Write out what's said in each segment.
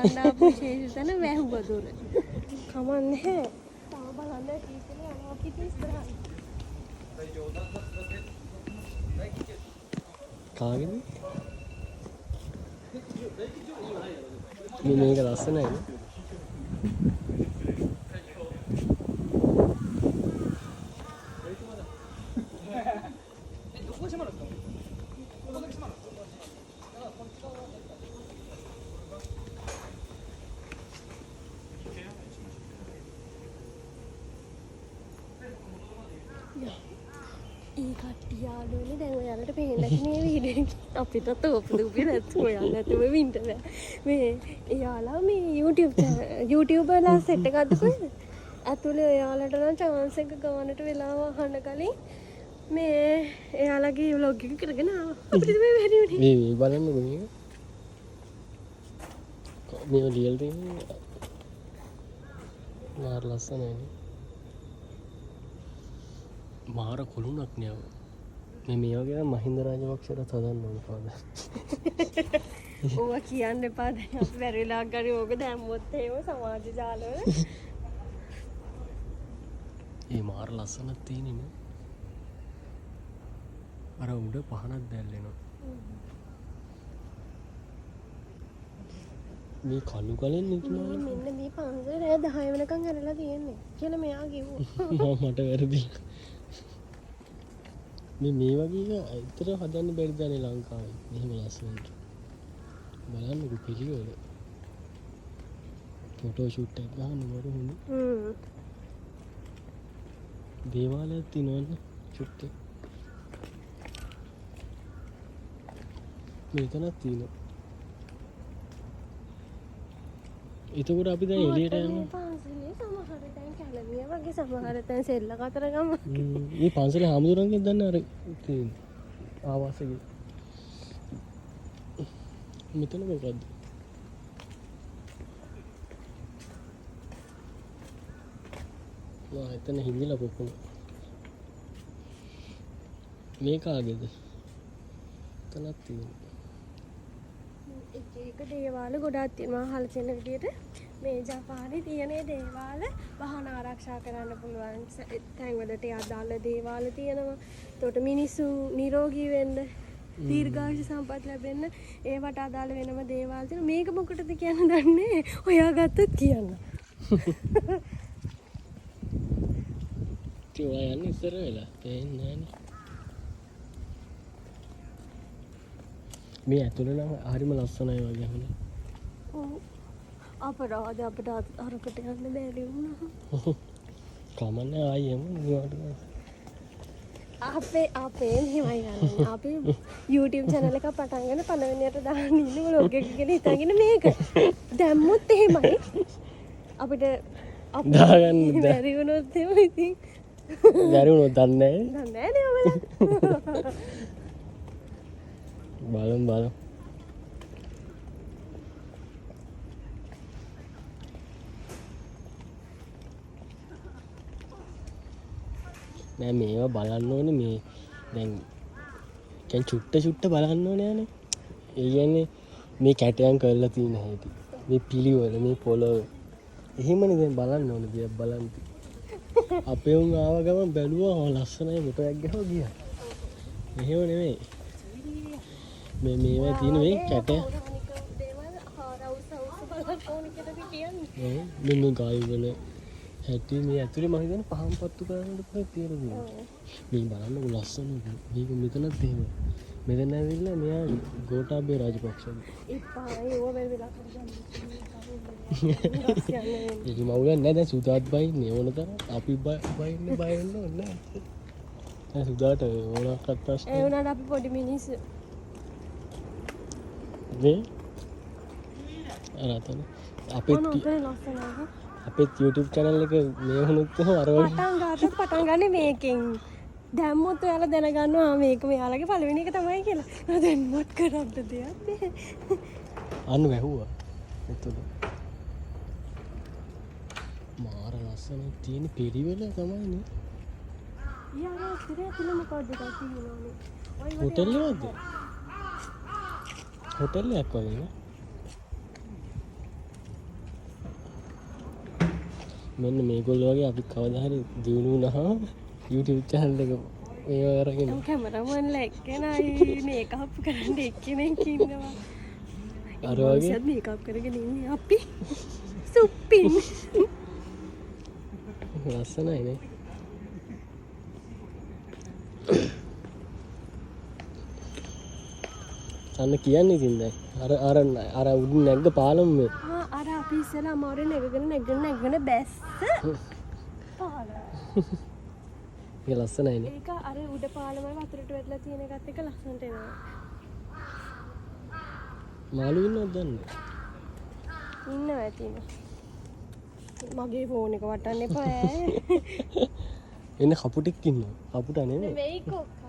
බලන්න ආපු විශේෂ තැන වැහුවදුර. කමන්නේ. තව බලන්න කීකල යනවා පිට ඉස්සරහට. කාගෙද? මේක ලස්සනයි නේ. ඒ කට්ටිය යාළුවනේ දැන් ඔයාලට පේන්නේ නැති මේ වීඩියෝ එක. අපිට තෝපුදුපි නැතු ඔයාලා නැතුව වින්ට බෑ. මේ එයාලා මේ YouTubeලා සෙට් එකක් අදකොයිද? ඇතුලේ එයාලට නම් chance එක ගන්නට වෙලාව අහන්න කලින් මේ එයාලගේ vlog එක කරගෙන ආවා. අපිට මේ වැඩි උනේ. මේ බලන්නකො මේක. මේ ලියල් තියෙන්නේ මාර ලස්සනයි නේ. මාර කුළුණක් නෑව. මේ වගේ මහින්ද රාජපක්ෂට හදන්න ඕන පාද. ඕවා කියන්න එපා දැන් අපි බැරිලා ගරි ඕක දැම්මොත් එහෙම සමාජ ජාලවල. ඒ මාර ලස්සනක් තියෙන්නේ නේ. අර උඩ පහනක් දැල්ලෙනවා. මේ කළු කලින් නිකුණා. මෙන්න මේ පන්සල රෑ 10 වෙනකන් හැරලා තියෙන්නේ කියලා මෙයා කිව්වා. මට වැරදිලා. මේ වගේ ඇත්තට හදන්න බැරිද නේ ලංකාවේ. මෙහෙම ලස්සනට. බලන්නකෝ පිළිවෙල. ෆොටෝ ෂූට් එකක් ගන්න මරු හොඳ. දේවාලයක් තියෙනවනේ ෂූට් එක. මෙතනක් තියෙනවා. එතකොට අපි දැන් එළියට යනවා. පන්සලේ සමහර දැන් කැලණිය වගේ සමහර තැන් සෙල්ල කතරගම. මේ පන්සලේ හාමුදුරන්ගෙන් දන්නේ අර තියෙන ආවාසෙක. මෙතන මොකද්ද? වා එතන හිඳිලා පොකුණ. මේ කාගේද? එතනක් තියෙනවා. එක දේවාල ගොඩක් තියෙනවා අහල තියෙන විදිහට මේ ජපානයේ තියෙන දේවාල වාහන ආරක්ෂා කරන්න පුළුවන් තැන්වලට අදාළ දේවාල තියෙනවා. එතකොට මිනිස්සු නිරෝගී වෙන්න දීර්ඝායු සම්පත් ලැබෙන්න ඒවට අදාළ වෙනම දේවාල තියෙනවා. මේක මොකටද කියන්න දන්නේ ඔයා ගත්තත් කියන්න. ඔයා යන්නේ ඉස්සර වෙලා පේන්නේ නෑනේ. මේ ඇතුළේ නම් හරිම ලස්සනයි වගේ හොනේ. ඔව්. අපරාධ අපිට අරකට යන්න බැරි වුණා. කමන්නේ ආයෙම නිවට. අපේ මෙහෙමයි ගන්න. අපි YouTube channel එක පටන් ගන්න පළවෙනියට දාන්න ඉන්න vlog එක කියලා හිතාගෙන මේක. දැම්මොත් එහෙමයි. අපිට දාගන්න බැරි වුණොත් එහෙම ඉතින්. බැරි වුණොත් දන්නේ දන්නේ නැහැ නේ බලමු. නෑ මේවා බලන්න ඕනේ මේ දැන් දැන් චුට්ට බලන්න ඕනේ නේ. ඒ කියන්නේ මේ කැටයන් කරලා තියෙන හැටි. මේ පිළිවෙල මේ පොළොව. එහෙමනේ දැන් බලන්න ඕනේ දිහා බලන්න. අපේ උන් ආව ගමන් බැලුවා ලස්සනයි ෆොටෝ එකක් ගහුවා ගියා. එහෙම නෙමෙයි. මේවා තියෙන මේ කැට මේ ගායි වල හැටි මේ ඇතුලේ මම හිතන්නේ පහන් පත්තු කරන්නට පස්සේ තියෙනවා. මේ බලන්නකො ලස්සන මේක මෙතනත් එහෙම. මෙතන ඇවිල්ලා මෙයා ගෝඨාභය රාජපක්ෂ. එපා ඒව වෙලා කරගන්න. ඒක මවුලක් නෑ දැන් සුදාත් බයි නෙවනතර අපි බයින්නේ බය වෙන්න ඕනේ නෑ. දැන් සුදාට ඕනක්වත් ප්‍රශ්න. ඒ වුණාට අපි පොඩි මිනිස්සු. මේ අරතන අපේ YouTube channel එක මේ වුණොත් අර පටන් ගන්න මේකෙන් දැම්මොත් ඔයාලා දැනගන්නවා මේක මෙයාලගේ පළවෙනි එක තමයි කියලා. දැන් මොකක් කරන්නද දෙයක් නෑ. අන්න වැහුවා. එතකොට මාර ලස්සන තියෙන පිළිවෙල තමයි නේ. යාර ඉතින් මොකක්ද තියෙන්නේ? හොටෙල් එකක්ද? හොටෙල් එකක් වගේ නේ. මෙන්න මේගොල්ලෝ වගේ අපි කවදා හරි දියුණු වුණාම YouTube channel එක මේවා අරගෙන කැමරාමන්ලා එක්කෙනයි මේකප් කරන්න එක්කෙනෙක් ඉන්නවා. අර වගේ මේකප් කරගෙන ඉන්නේ අපි සුප්පින්. ලස්සනයි නේ. අන්න කියන්නේ ඉතින් දැන් අර උඩින් නැග්ග පාලම මේ අර අපි ඉස්සෙල්ලා අමාරුවෙන් නැගගෙන බැස්ස පාලම. ඒක ලස්සනයි නේ. ඒක අර උඩ පාලමයි වතුරට වැටලා තියෙන එකත් එක ලස්සනට එනවා. මාළු ඉන්නවද දන්නේ? ඉන්නවා ඇතිනේ. මගේ ෆෝන් එක වටන්න එපා ඈ. එන්න කපුටෙක් ඉන්නවා. කපුට නෙමෙයි. වෙයි කොක්කා.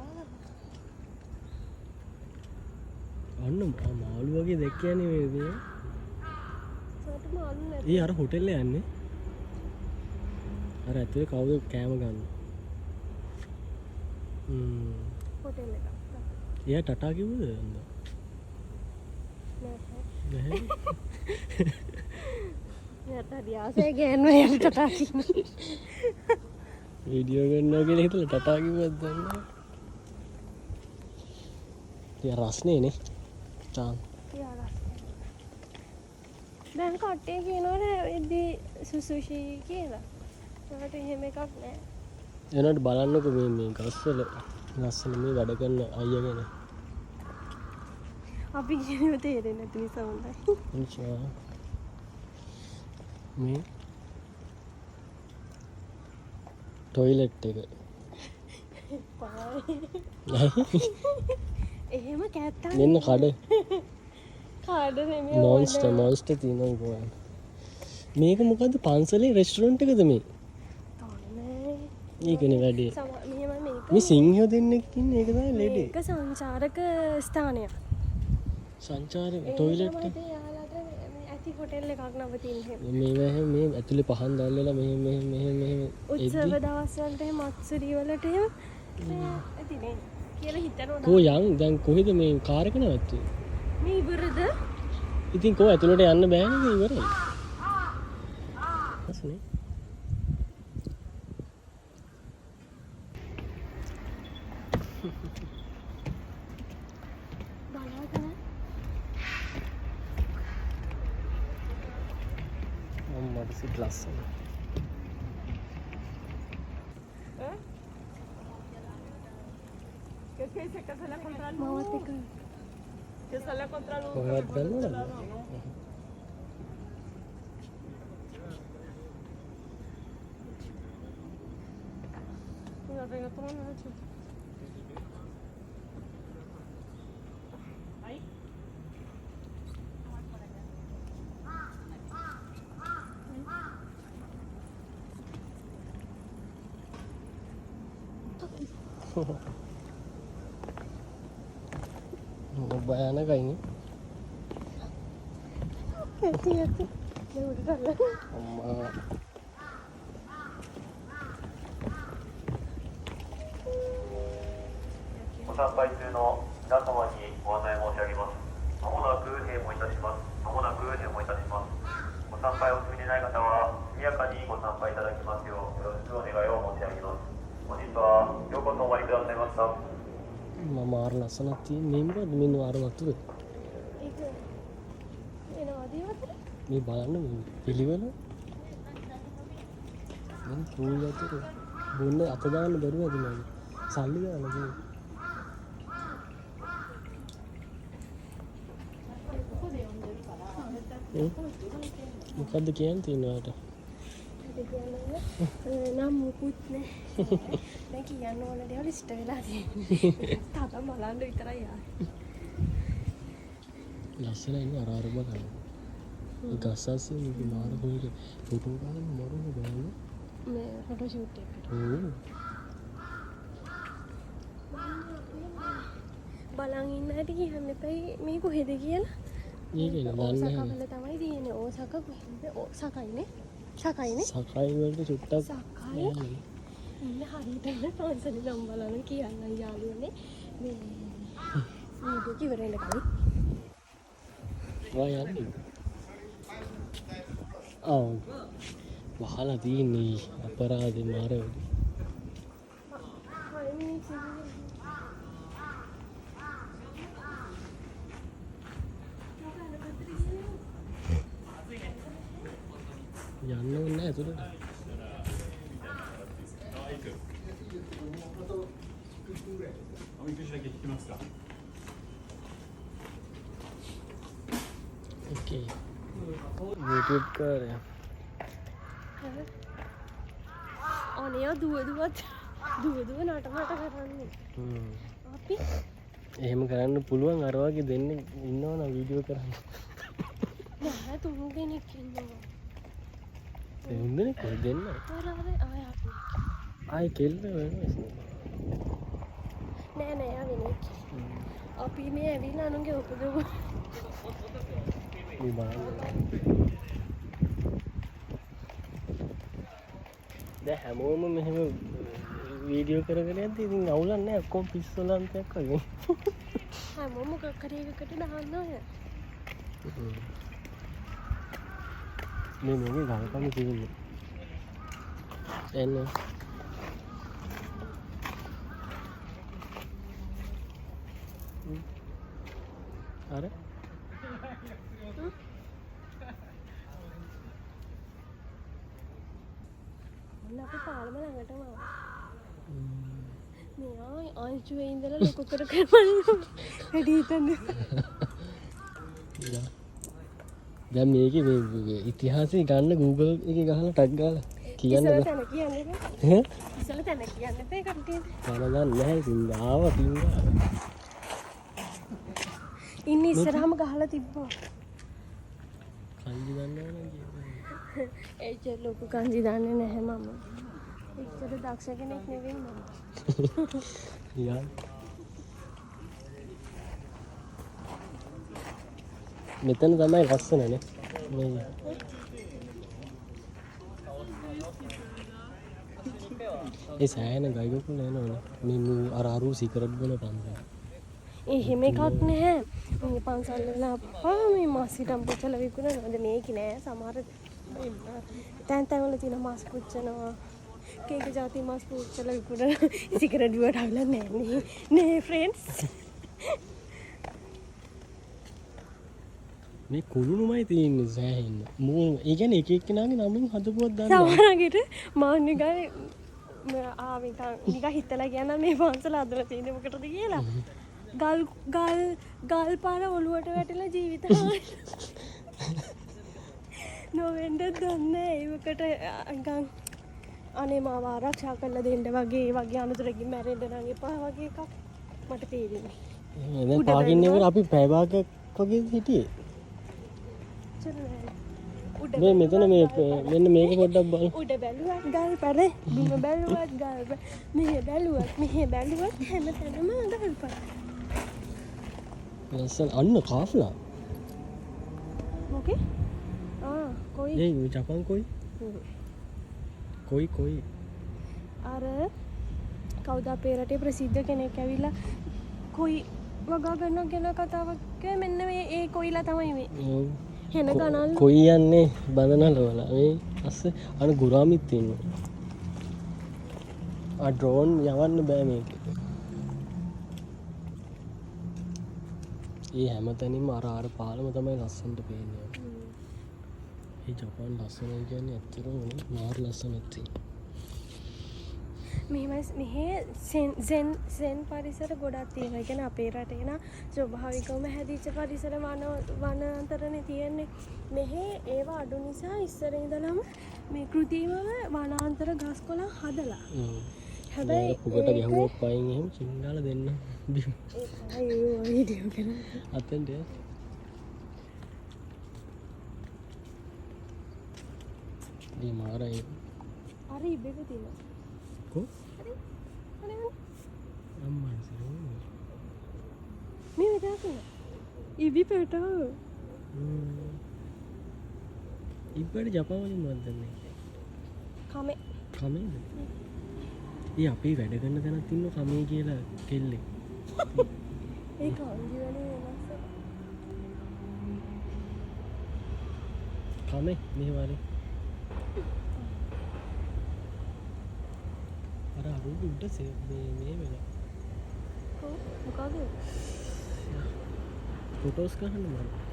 අන්න මාළු වගේ දැක්කයනේ මේ. සෝට මාළු නැති. ඒ අර හොටෙල් එක යන්නේ. අර ඇතුලේ කවුද කෑම ගන්න? හොටෙල් එක. එයා ටටා කිව්වද? නැහැ. මට දියාසේ ගෑනුවා යට ටටා කියන. වීඩියෝ ගන්නවා කියලා හිතලා ටටා කිව්වද දන්නේ නැහැ. තියා රස්නේ නේ. චාන්. දැන් කට්ටිය කියනවනේ ඉදී සුසුෂි කියලා. ඒකට එහෙම එකක් නැහැ. එනකොට බලන්නකො මේ ගස්වල ලස්සන මේ වැඩ කරන අයියා ගැන. අපි කියනව තේරෙන්නේ නැති නිසා හොඳයි. එනිසා මේ ටොයිලට් එක. එහෙම කැත්තක් මෙන්න කඩ. කාඩ නෙමෙයි. මොන්ස්ටර් තියෙනවා කොහොමද? මේක මොකද්ද පන්සලේ රෙස්ටුරන්ට් එකද මේ? ඒකනේ වැඩේ. මේ සිංහයෝ දෙන්නෙක් ඉන්නේ ඒක තමයි ලෙඩේ. ඒක සංචාරක ස්ථානයක්. සංචාරක ටොයිලට් එක. ඇති හොටෙල් එකක් නවතින්නේ. මේ ඇතුලේ පහන් දැල්ලලා මෙහෙම උත්සව දවස් වලට එහෙම මත්සරි වලට එහෙම ඇතිනේ කියලා හිතනවා. කෝ යන් දැන් කොහෙද මේ කාර් එක නැවතුනේ? මේ ඉවරද? ඉතින් කෝ ඇතුලට යන්න බෑනේ ඉවරයි. හස්නේ. බලන්න. මට සිත් ලස්සන. මාවත් එක. කොහෙවත් ගන්නවද? භයානකයිනේ. ඇති. අම්මා.ご参拝中の皆様にご案内申し上げます。まもなく閉門いたします。まもなく閉門いたします。ご参拝お済みでない方は速やかにご参拝いただきますようよろしくお願いを申し上げます。本日はようこそお参りくださいました。මාර ලස්සනක් තියෙන මේ මොකද්ද මෙන්න අර වතුර. ඒක එනවාද වතුර? මේ බලන්න මේ පිළිවෙල. මම පූල් වතුර බොන්න අත දාන්න බැරුවද නේද? සල්ලි ගන්න කිව්වා. මොකද්ද කියන්නේ ඔයාලට? නම් මුකුත් නැහැ. දැන් කියන්න ඕන දේවල් ඉෂ්ට වෙලා තියෙන්නේ. තාත්තා බලන්න විතරයි ආවේ. ලස්සනයි නේ අර බලන්න. ඒ ගස්සස්සේ මේක මාර කොහෙද ෆොටෝ ගන්න මරුනේ බලන්න. මේ ෆොටෝ ෂූට් එකට. බලන් ඉන්න හැටි කියන්න එපයි මේ කොහෙද කියලා. ඒකනේ දන්නේ නැහැ. ඕසකවල තමයි තියෙන්නේ. ඕසක කොහෙද? සකයිනේ. සකයිනේ. සකයි වලට චුට්ටක් සකයි. ඉන්න හරියට පන්සලේ නම් බලන්න කියන්න යාළුවනේ. මේ වීඩියෝ කිවරෙන්න කලින්. වා යන්නේ. ආ වහලා තියන්නේ අපරාධ මාර හය මිනිත්තු යන්න ඕනේ ඇතුළට. ओके YouTube कर අනේ දුව නටනට කරන්නේ අපි එහෙම කරන්න පුළුවන් අර වගේ දෙන්න ඉන්නවනම් වීඩියෝ කරන්න. නෑ තුන් දෙනෙක් ඉන්නවා. දෙන්නේ කොහෙද දෙන්න? ආයි කෙල්ල වෙනස් නෑ නෑ ආවෙන්නේ. අපි මේ ඇවිල්ලා අනුන්ගේ උපදෙව මේ බලන්න. දැන් හැමෝම මෙහෙම වීඩියෝ කරගෙන යද්දි ඉතින් අවුලක් නැහැ ඔක්කොම පිස්සලන්තයක් වගේ. හැමෝම මොකක් හරි එකකට දාන්න ඔය. මේ මොකද ගල්කම තියෙන්නේ. එන්න. අර අපි පාලම ළඟටම මේ ආංචුවේ ඉඳලා ලොකු කර කරවන්න වැඩි හිතන්නේ. දැන් මේකේ මේ ඉතිහාසය ගන්න Google එකේ ගහලා ටැග් ගාලා කියන්න බෑ. ඉස්සල කියන්නේ ඈ? ඉස්සල තැන කියන්න බෑ කට්ටිය. බලන්න නැහැ ඉතින් ආවා කිව්වා. ඉන්නේ ඉස්සරහම ගහලා තිබ්බා. කන්දි දන්නවනේ කියන්නේ. එච්චර ලොකු කන්දි දන්නේ නැහැ මම. එච්චර දක්ෂ කෙනෙක් නෙවෙයි මම. යා. මෙතන තමයි ලස්සනනේ. මේ ඒ සෑහෙන ගයිගකුල එනවනේ. මේ අර අරු සිගරට් බොන පන්සල්. එහෙම එකක් නැහැ. මේ පන්සල් වල අප්පා මේ මාස් හිටම් පුච්චල විකුණනවාද මේක නෑ. සමහර තැන් තැන් වල තියෙන මාස් පුච්චනවා. කේක જાති මාස් පුච්චල විකුණන සිගරට් බිවට අවුලක් නෑ නේ. නේ ෆ්‍රෙන්ඩ්ස්. මේ කුළුණුමයි තියෙන්නේ සෑහෙන්න. මූ ඒ කියන්නේ එක එක්කෙනාගේ නමින් හදපුවක් දාන්න. සමහරකට මම නිකන් නිකන් හිතලා කියන මේ පන්සල හදලා තියෙන්නේ මොකටද කියලා. ගල් පාර ඔලුවට වැටලා ජීවිත හානි. නොවෙන්න දන්නේ ඒකට නිකන් අනේ මාව ආරක්ෂා කරලා දෙන්න වගේ අනුතරකින් මැරෙන්න නම් එපා වගේ එකක් මට තේරෙන්නේ. දැන් පාකින් ඉවර අපි පැය භාගයක් වගේ හිටියේ. මේ මෙතන මේ මෙන්න මේක පොඩ්ඩක් බලන්න. උඩ බැලුවත් ගල් පාර, බිම බැලුවත් ගල් පාර, මෙහෙ බැලුවත් හැමතැනම ගල් පාර. ලස්සන අන්න කාෆ්ලා. මොකේ? කොයි? ඒ ජපාන් කොයි? අර කවුද අපේ රටේ ප්‍රසිද්ධ කෙනෙක් ඇවිල්ලා කොයි වගා ගන්න ගැන කතාවක් මෙන්න මේ ඒ කොයිලා තමයි මේ. හෙන ගණන් කොයි යන්නේ බඳනල වල මේ අස්සේ අර ගුරාමිත් ඉන්නවා. ආ ඩ්‍රෝන් යවන්න බෑ මේක. ඒ හැමතැනින්ම අර පාලම තමයි ලස්සනට පේන්නේ. ඒ ජපාන් ලස්සනයි කියන්නේ ඇත්තටම මාර ලස්සනක් තියෙනවා. මෙහෙ සෙන් පරිසර ගොඩක් තියෙනවා. ඒ කියන්නේ අපේ රටේ නා ස්වභාවිකවම හැදිච්ච පරිසර වනාන්තරනේ තියෙන්නේ. මෙහෙ ඒවා අඩු නිසා ඉස්සර ඉඳලම මේ කෘතිමව වනාන්තර ගස් කොළන් හදලා. හැබැයි පුකට ගැහුවක් පයින් එහෙම සිංහල දෙන්න බිම. ඒ වීඩියෝ කරා. අතෙන්ද දී මාරයි. අර ඉබේක තියෙනවා. කො? අනේ අම්මා සරෝ. මේ විතරක් නේ. ඉබි පෙටව. ඉබ්බට ජපාන් වලින් මොකක්ද දෙන්නේ? කමේ. කමේද? ඒ අපි වැඩ කරන තැනක් ඉන්න කමේ කියලා කෙල්ලෙක්. ඒ කාන්ජි වලින් වෙනස්. කමේ මෙහෙ වරේ. අර අරුද උඩ මේ වෙලා මොකද ෆොටෝස් ගන්න මම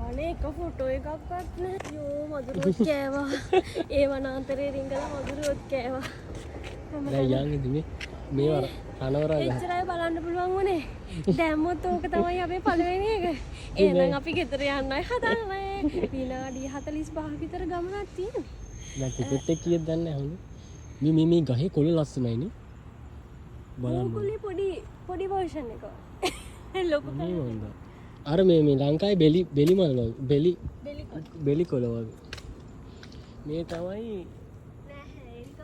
අනේ එක ෆොටෝ එකක්වත් නැහැ යෝ මදුරුවත් කෑවා ඒ වනාන්තරේ රිංගලා මදුරුවත් කෑවා දැන් යන්නේ මේ අනවරා ගහ එච්චරයි බලන්න පුළුවන් වුණේ දැම්මොත් ඕක තමයි අපේ පළවෙනි එක එහෙනම් අපි ගෙදර යන්නයි හදන්නේ විනාඩි 45ක විතර ගමනක් තියෙනවා දැන් ටිකට් එක කීයද දන්නේ නැහැ හොඳ මේ ගහේ කොළ ලස්සනයිනේ බලන්න පොඩි version එක ලොකු මේ හොඳ අර මේ ලංකාවේ බෙලි මල් වගේ බෙලි කොළ වගේ මේ තමයි නැහැ ඒක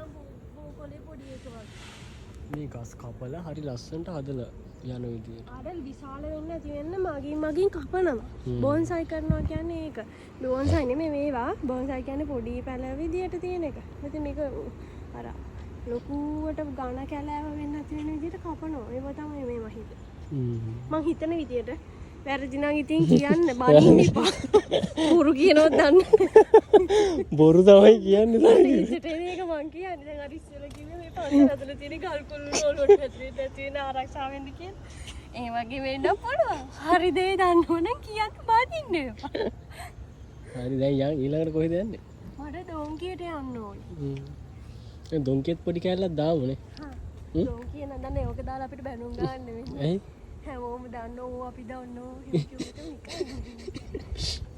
බෝකොලේ පොඩි එක වගේ මේ ගස් කපලා හරි ලස්සනට හදලා යන විදියට ආඩල් විශාල වෙන්න ඇති වෙන්න මගින් කපනවා බොන්සයි කරනවා කියන්නේ ඒක බොන්සයි නෙමෙයි මේවා බොන්සයි කියන්නේ පොඩි පැල විදියට තියෙන එක ඉතින් මේක අර ලොකුවට ඝන කැලෑව වෙන්න ඇති වෙන විදියට කපනවා ඒක තමයි මේ මම හිතන විදියට වැරදි නම් ඉතින් කියන්න බනින්න එපා බොරු කියනවත් දන්නේ බොරු තමයි කියන්නේ ඉතින් ඒක මං කියන්නේ දැන් අර ඉස්සෙල්ලා කිව්වේ මේ පන්සල ඇතුලේ තියෙන ගල් කුළු වලට පැතිරෙන්න තියෙන ආරක්ෂාවෙන්ද කියලා. ඒ වගේ වෙන්න පුළුවන්. හරි දේ දන්නවනම් කියන්න බදින්න එපා. හරි දැන් ඊළඟට කොහෙද යන්නේ? මට ඩොන්කියට යන්න ඕනේ. ඩොන්කියත් පොඩි කැලලක් දාමුනේ. හා. ඩොන්කිය නන්දනේ ඕක දාලා අපිට බැනුම් ගන්න වෙන්නේ. ඇයි? හැමෝම දන්නෝ අපි දන්නෝ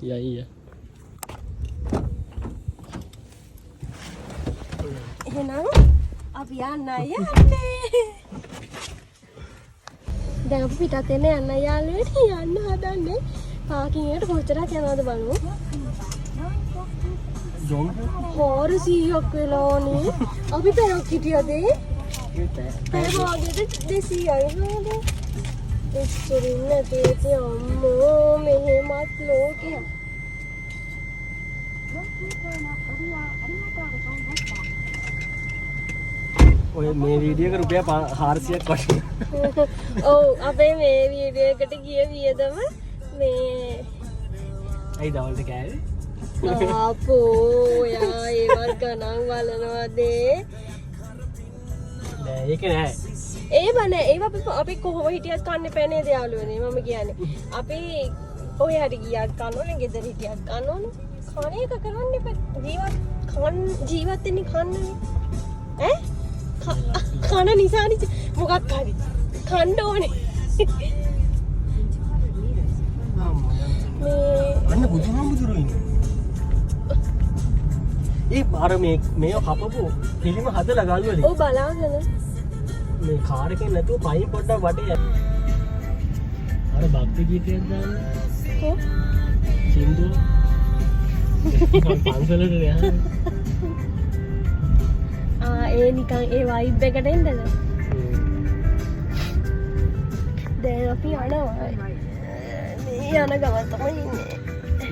යයි එහෙනම් අපි යන්නයි දැන් අපි පිටත් එන්න යන්න යාළුවෙට යන්න හදන්නේ පාකින් එකට කොච්චරක් යනවද බලමු 400ක් වෙලානේ අපි පෙරක් හිටියද පැය භාගයට 200යි නේද එච්චරින් නැති අම්මෝ මෙහෙමත් ලෝකයක් ඔය මේ වීඩියෝ එක රුපියල් 400ක් වගේ. ඔව් අපේ මේ වීඩියෝ එකට ගිය වියදම මේ ඇයි දවල්ට කෑවේ? ආපෝ යා ඒවත් ගණන් බලනවාද නෑ ඒක නෑ. ඒ බනේ ඒව අපි කොහොම හිටියත් කන්න එපා නේද යාළුවනේ මම කියන්නේ. අපි ඔය හරි ගියත් කන්න ඕනේ ගෙදර හිටියත් කන්න ඕනේ. කණ එක කරන්න එපා. ජීවත් වෙන්නේ කන්නනේ. ඈ? කන නිසානේ මොකක් හරි කන්න ඕනේ. මේ අන්න බුදුහාමුදුරුවෝ ඉන්නේ. ඒ අර මේ කපපු පිළිම හදලා ගල්වලේ. ඔව් බලාගෙන මේ කාර් එකෙන් නැතුව පයින් පොඩ්ඩක් වටේ යන්න. අර භක්ති ගීතයක් දාන්න. කො සින්දු. පන්සලට යන්න. ඒ නිකන් ඒ වයිබ් එකට එන්නද? දැන් අපි යනවා. මේ යන ගමන් තමයි ඉන්නේ.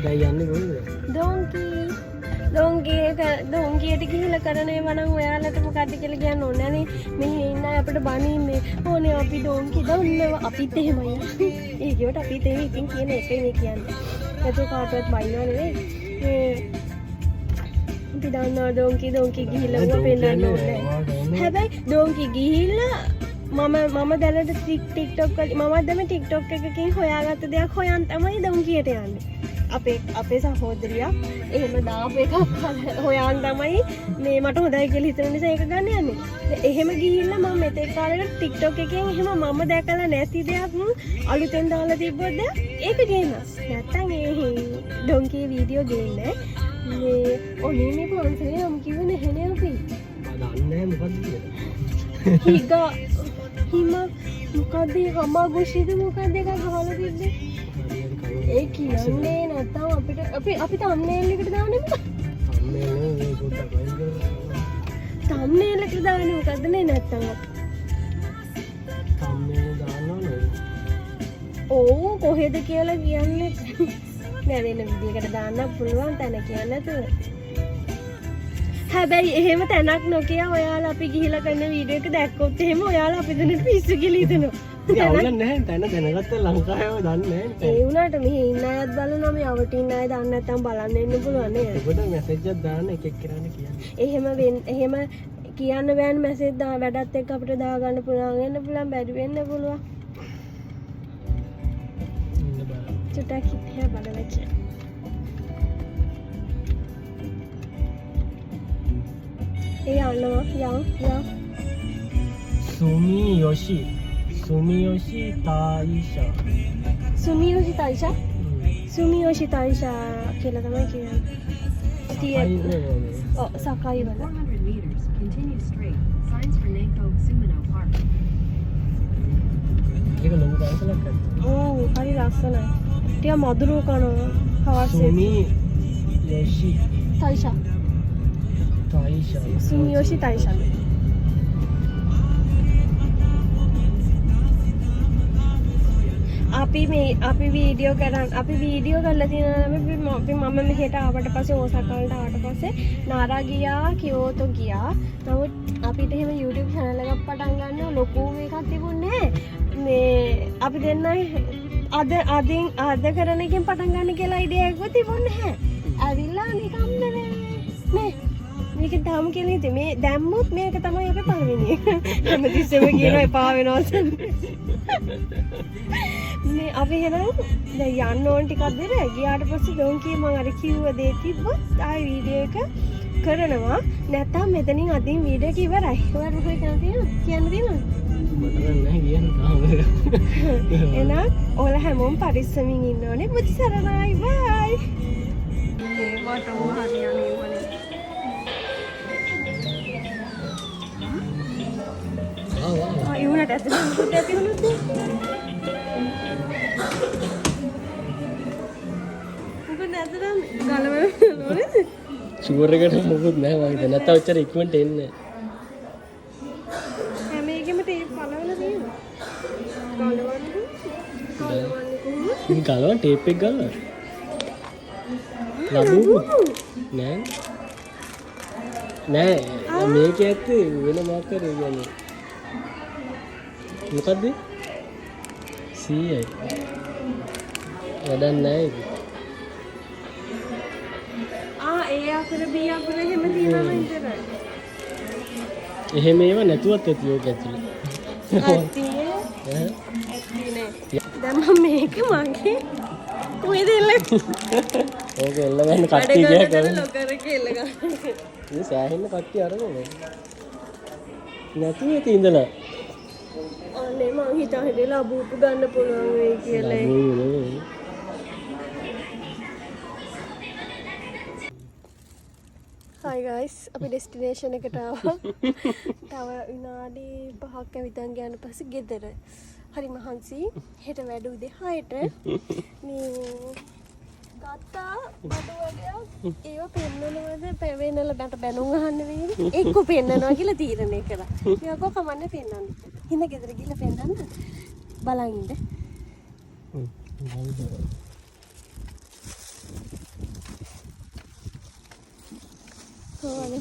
දැන් යන්නේ කොහෙද? ඩොන්කියට ගිහිල්ලා කරන ඒවා නම් ඔයාලට මොකද්ද කියලා කියන්න ඕනේ නේ. මෙහි ඉන්න අය අපිට බනින්නේ. ඕනේ අපි ඩොන්කි දන්නවා. අපිත් එහෙමයි. ඒ කියවට අපිත් එහෙම ඉතින් කියන එකයි මේ කියන්නේ. ඒක කාටවත් බයිනව නෙවෙයි. අපි දන්නවා ඩොන්කි ගිහිල්ලා ඌව පෙන්නන්න ඕනේ. හැබැයි ඩොන්කි ගිහිල්ලා මම දැනට TikTok මම දැන් TikTok එකකින් හොයාගත්ත දෙයක් හොයන් තමයි ඩොන්කියට යන්නේ. අපේ සහෝදරියක් එහෙම දාපු එකක් හොයන් තමයි මේ මට හොඳයි කියලා හිතන නිසා ඒක ගන්න යන්නේ. එහෙම ගිහිල්ලා මම මෙතෙක් කාලෙකට TikTok එකෙන් එහෙම මම දැකලා නැති දෙයක් අලුතෙන් දාලා තිබ්බොත් ඒක ගේනවා. නැත්තම් ඒ ඩොන්කි වීඩියෝ ගේන්නේ. මේ ඔනේ මේ පොන්සලේ නම් කිව්වේ නැහැ නේ අපි. දන්නේ මොකද්ද කියලා. හිම මොකද්ද හමාගොෂිද මොකද්ද එකක් ගහලා තිබ්බේ. ඒ කියන්නේ නැත්තම් අපි thumbnail එකට දාන්නේ මොකක්ද? thumbnail එකට දාන්නේ මොකද්ද නේ නැත්තම් අපි. thumbnail දානවා ඔව් කොහෙද කියලා කියන්නේ නෑ වෙන විදිහකට දාන්න පුළුවන් තැන කියන්නේ නැතුව. හැබැයි එහෙම තැනක් නොකිය ඔයාලා අපි ගිහිලා කරන වීඩියෝ එක දැක්කොත් එහෙම ඔයාලා අපි දෙන්නට පිස්සු කියලා හිතනවා. අවුලක් නැහැ තැන දැනගත්ත ලංකාවේ දන්නේ නැහැ. ඒ වුණාට මෙහි ඉන්න අයත් බලනවා මේ අවට ඉන්න අය දන්නේ නැත්නම් බලන්න එන්න පුළුවන් නේද? ඒකට මැසේජ් එකක් දාන්න එක එක කරන්න කියන්නේ. එහෙම කියන්න බෑන් මැසේජ් දා වැඩත් එක්ක අපිට දාගන්න පුළුවන් වෙන්න පුළුවන් බැරි වෙන්න පුළුවන්. චුට්ටක් හිතේ බලවච්ච. ඒ යනවා යම්. Sumiyoshi Taisha. Sumiyoshi Taisha කියලා තමයි කියන්නේ. සකයි වල. 400 meters, continue straight. Signs for Nanko Sumino Park. ඒක ලොකු පාසලක් අද. ඕ හරි ලස්සනයි. ටික මధుරව කනවා. හවසේ. Sumiyoshi Taisha. Sumiyoshi Taisha. අපි වීඩියෝ කරලා තියෙනවා මම මෙහෙට ආවට පස්සේ ඕසාකා වලට ආවට පස්සේ නාරා ගියා කියෝතෝ ගියා. නමුත් අපිට එහෙම YouTube channel එකක් පටන් ගන්න ලොකු එකක් තිබුණේ නැහැ. මේ අපි දෙන්න අද කරන එකෙන් පටන් ගන්න කියලා අයිඩියා එකක් තිබුණේ නැහැ. ඇවිල්ලා නිකම්ම නේ මේක තාම කියලා හිතේ මේ දැම්මොත් මේක තමයි අපේ පළවෙනි එක. හැමතිස්සෙම කියනවා එපා වෙනවා. මේ අපි එහෙනම් දැන් යන්න ඕන ටිකක් දෙර ගියාට පස්සේ ඩොන්කී මම අර කිව්ව දේ තිබ්බොත් ආයි වීඩියෝ එක කරනවා. නැත්තම් මෙතනින් අදින් වීඩියෝ එක ඉවරයි. ඔයාලට මොකද කියන්න තියෙනවද? මට නැහැ කියන්න තාම. එහෙනම් ඔයාලා හැමෝම පරිස්සමින් ඉන්න ඕනේ. මුචි සරණයි බයි. මේ වට හරියන්නේ වනේ. ඒ වුණාට ඇත්තටම මොකද ඇති වුණොත් ෂුවර් එකට මොකුත් නැහැ මම හිතන්නේ. නැත්නම් ඔච්චර ඉක්මනට එන්නේ හැම එකෙම ටේප් පලවලා තියෙනවා. ගලවන්නේ කොහොමද? ගලවන්න ටේප් එක ගලවන්න. ලබුවු නෑ මේක ඇත්තේ වෙන මොකක් කරේ කියන්නේ. මොකද්ද? සීයයි. වැඩක් නෑ ඒක. ඒ අකුර බී අකුර එහෙම තියෙනවා විතරයි. එහෙම ඒවා නැතුවත් ඇති ඕක ඇතුලේ. ඇත්ති නේ. දැන් මම මේක මගේ කොහෙද එල්ල? ඕක එල්ල ගන්න කට්ටිය ගියා කරන්නේ. ලොකර කෙල්ල ගන්න. මේ සෑහෙන්න කට්ටිය අරගෙන. නැතුව ඇති ඉඳලා. අනේ මං හිතා හිතලා බූපු ගන්න පුළුවන් වෙයි කියලා. Hi guys, අපි ඩෙස්ටිනේෂන් එකට ආවා. තව විනාඩි 5ක් ඇවිදන් ගියාට පස්සේ ගෙදර. හරි මහන්සි. හෙට වැඩ උදේ 6ට මේ ගත්තා බඩු වගේක් ඒව පෙන්නනවද පෙවෙනල බට බැනුම් අහන්න වෙන්නේ. එක්ක පෙන්නනවා කියලා තීරණය කළා. මේක කමන්නේ පෙන්නන්න. හිඳ ගෙදර ගිහලා පෙන්නන්න. බලන් ඉන්න. කොහොමද?